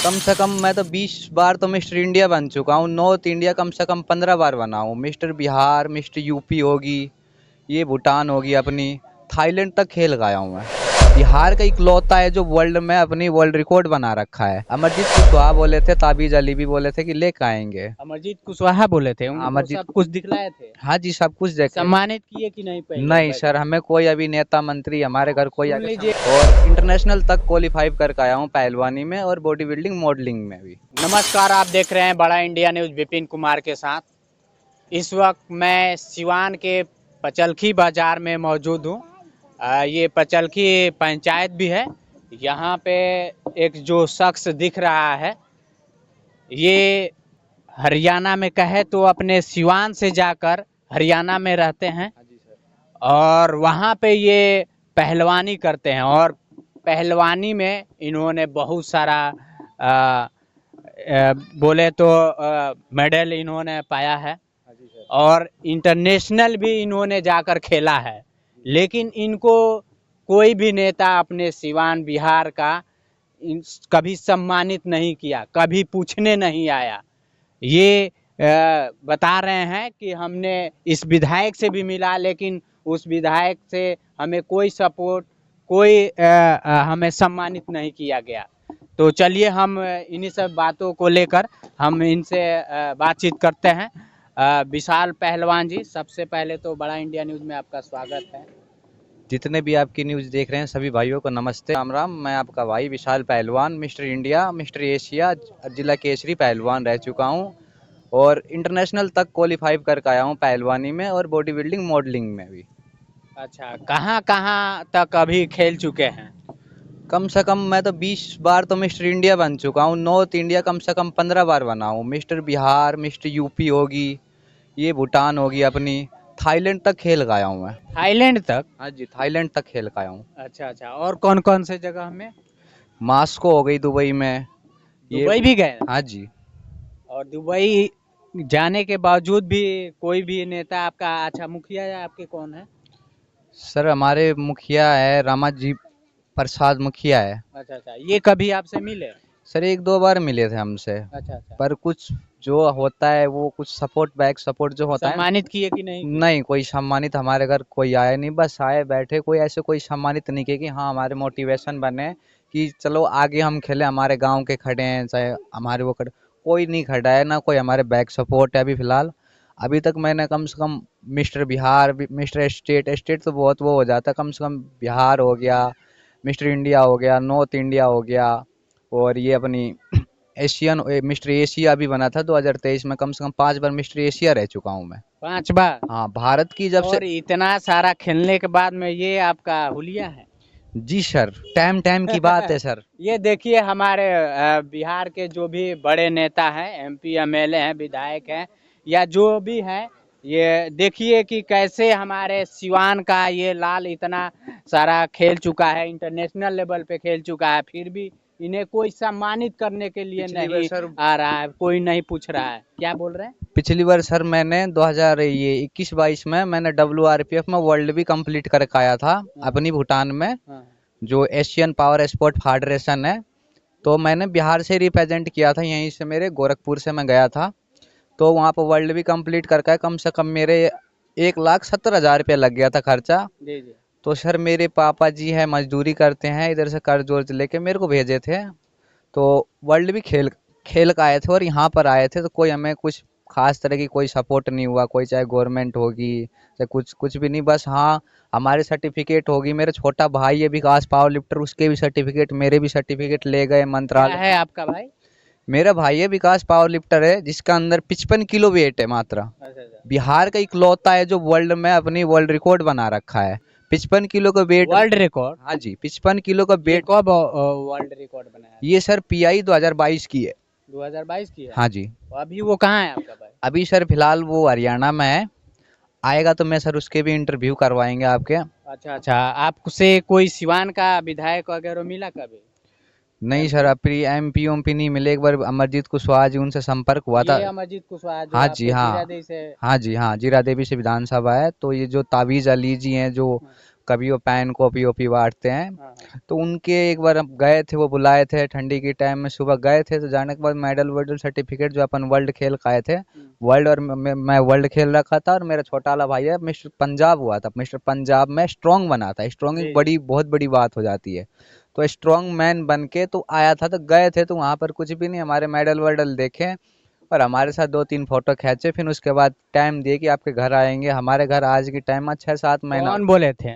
कम से कम मैं तो 20 बार तो मिस्टर इंडिया बन चुका हूँ। नॉर्थ इंडिया कम से कम 15 बार बना हूँ। मिस्टर बिहार, मिस्टर यूपी होगी, ये भूटान होगी अपनी, थाईलैंड तक खेल गया हूँ मैं। बिहार का इकलौता है जो वर्ल्ड में अपनी वर्ल्ड रिकॉर्ड बना रखा है। अमरजीत कुशवाहा बोले थे, ताबीज अली भी बोले थे कि लेकर आएंगे। अमरजीत कुशवाहा बोले थे, उनको अमरजीत सब कुछ दिखलाए थे। हाँ जी, सब कुछ देखे। सम्मानित किए कि नहीं पहले? नहीं सर, हमें कोई अभी नेता मंत्री हमारे घर कोई सुन आके लीजिए। और इंटरनेशनल तक क्वालिफाई करके आया हूँ पहलवानी में और बॉडी बिल्डिंग मॉडलिंग में भी। नमस्कार, आप देख रहे हैं बड़ा इंडिया न्यूज विपिन कुमार के साथ। इस वक्त मैं सिवान के पचलखी बाजार में मौजूद हूँ। ये पचलखी पंचायत भी है। यहाँ पे एक जो शख्स दिख रहा है, ये हरियाणा में कहे तो अपने सिवान से जाकर हरियाणा में रहते हैं और वहाँ पे ये पहलवानी करते हैं और पहलवानी में इन्होंने बहुत सारा बोले तो मेडल इन्होंने पाया है और इंटरनेशनल भी इन्होंने जाकर खेला है। लेकिन इनको कोई भी नेता अपने सिवान बिहार का कभी सम्मानित नहीं किया, कभी पूछने नहीं आया। ये बता रहे हैं कि हमने इस विधायक से भी मिला, लेकिन उस विधायक से हमें कोई सपोर्ट, कोई हमें सम्मानित नहीं किया गया। तो चलिए हम इन्हीं सब बातों को लेकर हम इनसे बातचीत करते हैं। विशाल पहलवान जी, सबसे पहले तो बड़ा इंडिया न्यूज़ में आपका स्वागत है। जितने भी आपकी न्यूज़ देख रहे हैं सभी भाइयों को नमस्ते, राम राम। मैं आपका भाई विशाल पहलवान, मिस्टर इंडिया, मिस्टर एशिया, जिला केसरी पहलवान रह चुका हूं और इंटरनेशनल तक क्वालिफाई करके आया हूं पहलवानी में और बॉडी बिल्डिंग मॉडलिंग में भी। अच्छा, कहाँ कहाँ तक अभी खेल चुके हैं? कम से कम मैं तो 20 बार तो मिस्टर इंडिया बन चुका हूँ। नॉर्थ इंडिया कम से कम 15 बार बना हूँ। मिस्टर बिहार, मिस्टर यूपी होगी, ये भूटान होगी अपनी, थाईलैंड तक खेल गया हूँ मैं। थाईलैंड तक? हाँ जी, थाईलैंड तक खेल गया हूँ। अच्छा अच्छा, और कौन कौन से जगह में? मास्को हो गई दुबई में। दुबई भी गए? हाँ जी। और दुबई जाने के बावजूद भी कोई भी नेता आपका, अच्छा मुखिया या आपके कौन है? सर हमारे मुखिया है रामाजी प्रसाद मुखिया है। अच्छा अच्छा, ये कभी आपसे मिले? सर 1-2 बार मिले थे हमसे, अच्छा अच्छा, पर कुछ जो होता है वो कुछ सपोर्ट, बैक सपोर्ट जो होता है। सम्मानित किए कि नहीं किए? नहीं, कोई सम्मानित हमारे घर कोई आया नहीं, बस आए बैठे, कोई ऐसे कोई सम्मानित नहीं किया कि हाँ हमारे मोटिवेशन बने कि चलो आगे हम खेले, हमारे गांव के खड़े हैं चाहे हमारे वो खड़े, कोई नहीं खड़ा है, ना कोई हमारे बैक सपोर्ट है अभी फिलहाल। अभी तक मैंने कम से कम mister Bihar, mister state, state तो बहुत वो हो जाता है, कम से कम बिहार हो गया, मिस्टर इंडिया हो गया, नॉर्थ इंडिया हो गया और ये अपनी एशियन मिस्टर एशिया भी बना था 2023 में। कम से कम 5 बार मिस्टर एशिया रह चुका हूँ मैं। 5 बार? हाँ, भारत की जब और से। इतना सारा खेलने के बाद में ये आपका हुलिया है? जी सर, टाइम टाइम की बात है सर। ये देखिए, हमारे बिहार के जो भी बड़े नेता हैं, एमपी एमएलए हैं, विधायक हैं या जो भी हैं, ये देखिए कि कैसे हमारे सिवान का ये लाल इतना सारा खेल चुका है, इंटरनेशनल लेवल पे खेल चुका है, फिर भी इन्हें कोई सम्मानित करने के लिए पिछली बार नहीं सर, आ रहा है, कोई नहीं पूछ रहा है। क्या बोल रहे हैं? पिछली बार सर मैंने 2021-22 में मैंने WRPF में वर्ल्ड भी कंप्लीट करके आया था अपनी भूटान में, हाँ। जो एशियन पावर स्पोर्ट फेडरेशन है। तो मैंने बिहार से रिप्रेजेंट किया था, यहीं से मेरे गोरखपुर से मैं गया था। तो वहाँ पर वर्ल्ड भी कंप्लीट करके आया। कम से कम मेरे 1,70,000 रुपया लग गया था खर्चा। जी जी। तो सर मेरे पापा जी है, मजदूरी करते हैं, इधर से कर्ज वर्ज लेके मेरे को भेजे थे। तो वर्ल्ड भी खेल खेल का आए थे और यहाँ पर आए थे, तो कोई हमें कुछ खास तरह की कोई सपोर्ट नहीं हुआ, कोई चाहे गवर्नमेंट होगी चाहे कुछ कुछ भी नहीं। बस हाँ, हमारे सर्टिफिकेट होगी, मेरा छोटा भाई है विकास पावर लिफ्टर, उसके भी सर्टिफिकेट, मेरे भी सर्टिफिकेट ले गए क्या मंत्रालय। है आपका भाई? मेरा भाई है विकास पावर लिफ्टर है, जिसका अंदर 55 किलो वेट है मात्र। अच्छा अच्छा, बिहार का इकलौता है जो वर्ल्ड में अपनी वर्ल्ड रिकॉर्ड बना रखा है। 55 किलो का वेट। World record? हाँ जी, 55 किलो का ये वेट। कब वर्ल्ड रिकॉर्ड बनाया? ये सर PI 2022 की है। 2022 की है? हाँ जी। तो अभी वो कहाँ है आपका भाई? अभी सर फिलहाल वो हरियाणा में है, आएगा तो मैं सर उसके भी इंटरव्यू करवाएंगे आपके। अच्छा अच्छा, आपसे कोई सिवान का विधायक वगैरह मिला कभी? नहीं सर, अभी MP नहीं मिले। एक बार अमरजीत कुशवाहा जी, उनसे संपर्क हुआ था। ये अमरजीत कुशवाहा जो हाँ जी आपके हाँ। जीरादेई से? हाँ जी हाँ, जीरा देवी से विधानसभा है। तो ये जो ताबीज अली जी हैं, जो कभी वो पैन कॉपी वॉपी बांटते हैं। हाँ, हाँ। तो उनके एक बार हम गए थे, वो बुलाए थे ठंडी के टाइम में, सुबह गए थे। तो जाने के बाद मेडल वर्डल सर्टिफिकेट जो अपन वर्ल्ड खेल का आए थे, वर्ल्ड, और मैं वर्ल्ड खेल रखा था, और मेरा छोटा वाला भाई है मिस्टर पंजाब हुआ था, मिस्टर पंजाब में स्ट्रॉन्ग बना था। स्ट्रॉन्ग जी, एक जी। बड़ी बहुत बड़ी बात हो जाती है। तो स्ट्रॉन्ग मैन बन के तो आया था, तो गए थे, तो वहाँ पर कुछ भी नहीं, हमारे मेडल वर्डल देखे और हमारे साथ 2-3 फोटो खींचे। फिर उसके बाद टाइम दिए कि आपके घर आएंगे। हमारे घर आज के टाइम में 6-7 महीना। कौन बोले थे?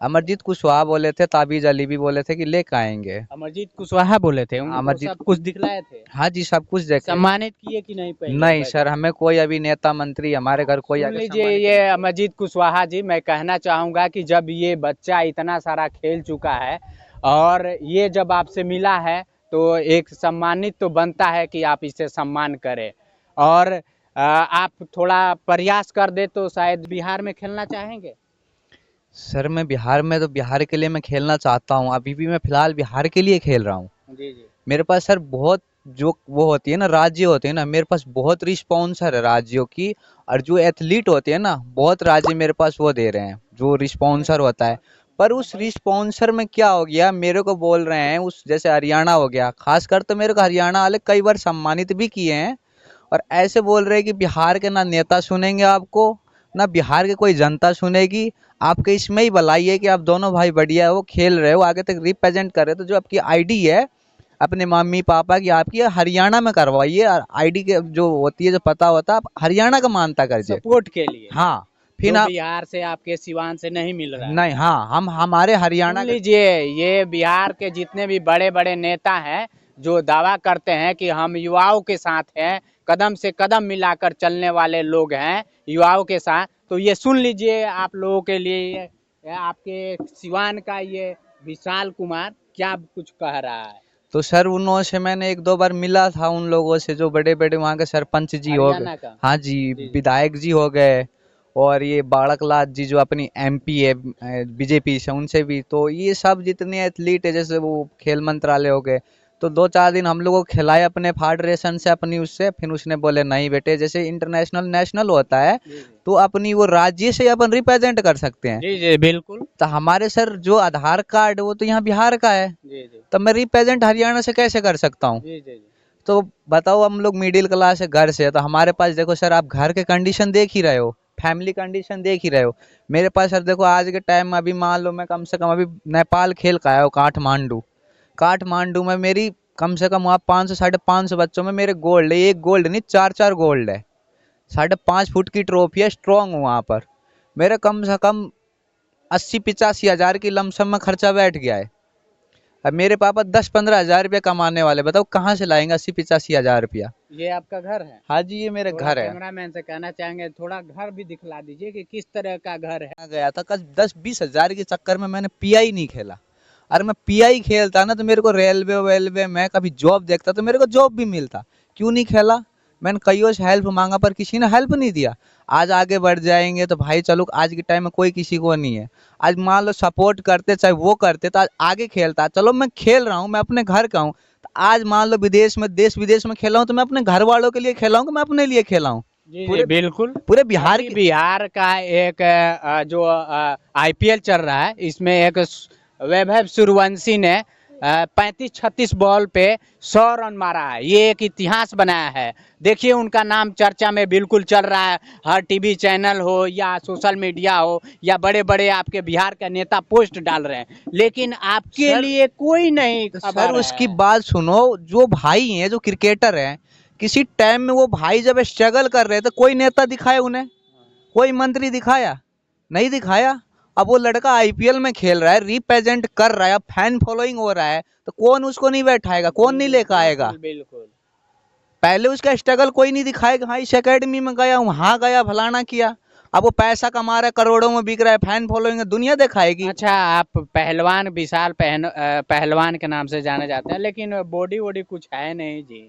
अमरजीत कुशवाहा बोले थे, ताबीज अली भी बोले थे कि लेके आएंगे। अमरजीत कुशवाहा बोले थे, हाँ, उनको अमरजीत सब कुछ दिखलाए थे? हाँ जी, सब कुछ देखे। सम्मानित किए कि नहीं पहले नहीं सर, हमें कोई अभी नेता मंत्री हमारे घर कोई सुन आके लीजिए सम्मानित ये नहीं किया। अमरजीत कुशवाहा जी, मैं कहना चाहूंगा कि जब ये बच्चा इतना सारा खेल चुका है और ये जब आपसे मिला है, तो एक सम्मानित तो बनता है कि आप इसे सम्मान करें। और आप थोड़ा प्रयास कर दे तो शायद बिहार में खेलना चाहेंगे। सर मैं बिहार में, तो बिहार के लिए मैं खेलना चाहता हूँ, अभी भी मैं फिलहाल बिहार के लिए खेल रहा हूँ। जी जी। मेरे पास सर बहुत, जो वो होती है ना, राज्य होते हैं ना, मेरे पास बहुत रिस्पॉन्सर है राज्यों की। और जो एथलीट होते हैं ना, बहुत राज्य मेरे पास वो दे रहे हैं जो रिस्पॉन्सर होता है। पर उस रिस्पॉन्सर में क्या हो गया, मेरे को बोल रहे हैं, उस जैसे हरियाणा हो गया, खासकर तो मेरे को हरियाणा वाले कई बार सम्मानित भी किए हैं। और ऐसे बोल रहे हैं कि बिहार के ना नेता सुनेंगे आपको, ना बिहार की कोई जनता सुनेगी। आपके इसमें ही भलाई है कि आप दोनों भाई बढ़िया है, वो खेल रहे हो, आगे तक रिप्रेजेंट कर रहे हो। तो जो आपकी आईडी है अपने मम्मी पापा की, आपकी हरियाणा में करवाइए। और आईडी के जो होती है, जो पता होता है, आप हरियाणा का मानता करिए। सपोर्ट के लिए हाँ, फिर जो आप बिहार से आपके सिवान से नहीं मिल रहा है। नहीं, हाँ, हम हमारे सुन हरियाणा के। लीजिए, ये बिहार के जितने भी बड़े बड़े नेता हैं जो दावा करते हैं कि हम युवाओं के साथ हैं, कदम से कदम मिलाकर चलने वाले लोग हैं युवाओं के साथ, तो ये सुन लीजिए आप लोगों के लिए ये आपके सिवान का ये विशाल कुमार क्या कुछ कह रहा है। तो सर उन्हों से मैंने 1-2 बार मिला था, उन लोगों से जो बड़े बड़े वहाँ के सरपंच जी हो गए। हरियाणा का। हाँ जी, जी जी। विधायक जी हो गए। और ये बालक लाल जी जो अपनी एमपी है बीजेपी से, उनसे भी। तो ये सब जितने एथलीट है, जैसे वो खेल मंत्रालय हो गए, तो 2-4 दिन हम लोगों को खिलाए अपने फेडरेशन से, अपनी उससे। फिर उसने बोले नहीं बेटे, जैसे इंटरनेशनल नेशनल होता है, जी जी। तो अपनी वो राज्य से अपन रिप्रेजेंट कर सकते हैं। जी जी बिल्कुल। तो हमारे सर जो आधार कार्ड है, वो तो यहाँ बिहार का है, जी जी। तब मैं रिप्रेजेंट हरियाणा से कैसे कर सकता हूँ? जी जी जी। तो बताओ, हम लोग मिडिल क्लास है, घर से है, तो हमारे पास देखो सर, आप घर के कंडीशन देख ही रहे हो, फैमिली कंडीशन देख ही रहे हो। मेरे पास सर देखो, आज के टाइम में अभी मान लो मैं कम से कम अभी नेपाल खेल का आया हूँ, काठमांडू। काठमांडू में मेरी कम से कम वहाँ 500-550 बच्चों में मेरे गोल्ड है, एक गोल्ड नहीं, 4-4 गोल्ड है। 5.5 फुट की ट्रॉफी है, स्ट्रॉन्ग हूँ वहाँ पर। मेरे कम से कम 80-85 हज़ार की लमसम में खर्चा बैठ गया है। अब मेरे पापा 10-15 हज़ार रुपया कमाने वाले, बताओ कहाँ से लाएंगे 80-85 हज़ार रुपया? ये आपका घर है? हाँ जी, ये मेरे थोड़ा घर है। कैमरामैन से कहना चाहेंगे थोड़ा घर भी दिखला दीजिए कि किस तरह का घर है। गया था कल, 10-20 हज़ार के चक्कर में मैंने पीआई नहीं खेला। अरे मैं पीआई खेलता ना, तो मेरे को रेलवे वेलवे में कभी जॉब देखता, तो मेरे को जॉब भी मिलता। क्यों नहीं खेला? मैंने कईयों से हेल्प मांगा, पर किसी ने हेल्प नहीं दिया। आज आगे बढ़ जाएंगे तो भाई चलो, आज के टाइम में कोई किसी को नहीं है। आज मान लो सपोर्ट करते, चाहे वो करते, तो आज आगे खेलता। चलो मैं खेल रहा हूँ, मैं अपने घर का हूँ। तो आज मान लो विदेश में, देश विदेश में खेला हूँ, तो मैं अपने घर वालों के लिए खेला हूँ कि मैं अपने लिए खेला हूँ? जी जी पूरे बिल्कुल। पूरे बिहार अभी के। बिहार का एक जो आईपीएल चल रहा है, इसमें एक वैभव सूर्यवंशी ने 35-36 बॉल पे 100 रन मारा है। ये एक इतिहास बनाया है। देखिए उनका नाम चर्चा में बिल्कुल चल रहा है, हर टीवी चैनल हो या सोशल मीडिया हो या बड़े बड़े आपके बिहार का नेता पोस्ट डाल रहे हैं, लेकिन आपके सर, लिए कोई नहीं तो सर खबर उसकी है। बात सुनो, जो भाई हैं, जो क्रिकेटर हैं, किसी टाइम में वो भाई जब स्ट्रगल कर रहे थे, कोई नेता दिखाया उन्हें? कोई मंत्री दिखाया? नहीं दिखाया। अब वो लड़का आईपीएल में खेल रहा है, रिप्रेजेंट कर रहा है, अब फैन फॉलोइंग हो रहा है, तो कौन उसको नहीं बैठाएगा, कौन नहीं लेकर आएगा? बिल्कुल बिल्कुल। पहले उसका स्ट्रगल कोई नहीं दिखाएगा, हाँ इस एकेडमी में गया, वहां गया, फलाना किया। अब वो पैसा कमा रहा है, करोड़ों में बिक रहा है, फैन फॉलोइंग है, दुनिया दिखाएगी। अच्छा, आप पहलवान विशाल पहलवान के नाम से जाने जाते हैं, लेकिन बॉडी वॉडी कुछ है नहीं जी।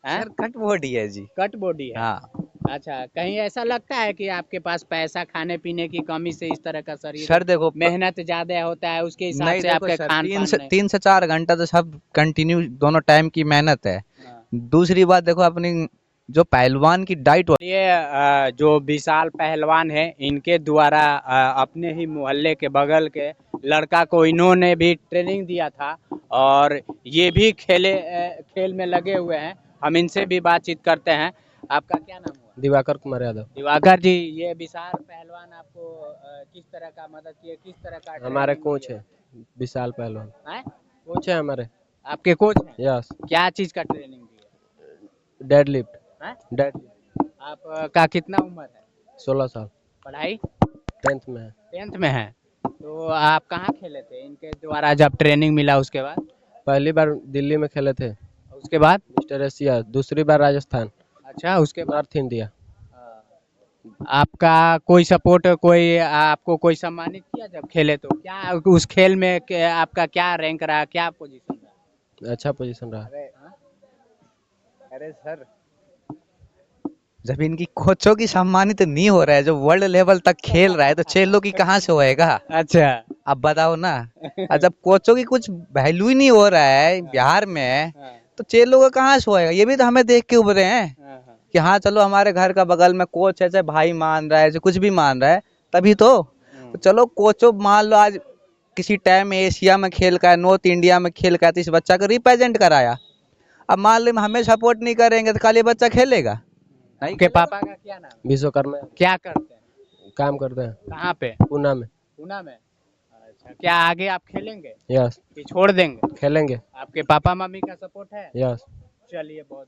हैं? सर कट बॉडी है जी। कट बॉडी है। हाँ अच्छा, कहीं ऐसा लगता है कि आपके पास पैसा खाने पीने की कमी से इस तरह का शरीर है? सर देखो, मेहनत ज्यादा होता है उसके हिसाब नहीं से देखो आपके सर, खान तीन पान से नहीं? 3 से 4 घंटा तो सब कंटिन्यू दोनों टाइम की मेहनत है। हाँ। दूसरी बात देखो, अपनी जो पहलवान की डाइट ये जो विशाल पहलवान है इनके द्वारा अपने ही मोहल्ले के बगल के लड़का को इन्होंने भी ट्रेनिंग दिया था और ये भी खेल में लगे हुए हैं। हम इनसे भी बातचीत करते हैं। आपका क्या नाम हुआ? दिवाकर कुमार यादव। दिवाकर जी, ये विशाल पहलवान आपको किस तरह का मदद किए, किस तरह का हमारे ट्रेनिंग कोच दिए? है विशाल पहलवान। हैं? कोच है हमारे। आपके कोच हैं? यस। क्या चीज का ट्रेनिंग दिए? Dead lift. हैं? डेड। आपका कितना उम्र है? 16 साल। पढ़ाई 10th में है। 10th में है। तो आप कहाँ खेले थे इनके द्वारा जब ट्रेनिंग मिला उसके बाद? पहली बार दिल्ली में खेले थे उसके बाद? Mister Asia. दूसरी बार राजस्थान। अच्छा, उसके बाद? North India. आपका कोई सपोर्ट, कोई आपको कोई सम्मानित किया जब खेले तो? क्या उस खेल में आपका क्या रैंक रहा, क्या पोजीशन रहा? अच्छा पोजीशन रहा। अरे सर, जब इनकी कोचों की सम्मानित नहीं हो रहा है, जो वर्ल्ड लेवल तक खेल रहा है, तो चेलों की कहाँ से होएगा? अच्छा। अब बताओ ना। और जब कोचों की कुछ वैल्यू ही नहीं हो रहा है बिहार में, तो चेलों का कहाँ से होएगा? ये भी तो हमें देख के उभरे हैं कि हाँ चलो हमारे घर का बगल में कोच है, चाहे भाई मान रहा है, चाहे कुछ भी मान रहा है, तभी तो चलो कोचो मान लो आज किसी टाइम में एशिया में खेल का है, नॉर्थ इंडिया में खेल का है, तो इस बच्चा को रिप्रेजेंट कराया। अब मान लो हमें सपोर्ट नहीं करेंगे तो कल ये बच्चा खेलेगा नहीं? आपके पापा का क्या नाम है? विश्वकर्मा। क्या करते हैं? काम करते हैं कहाँ पे? पूना में। पूना में। अच्छा, क्या आगे आप खेलेंगे यस। कि छोड़ देंगे? खेलेंगे। आपके पापा मम्मी का सपोर्ट है? यस। चलिए, बहुत बहुत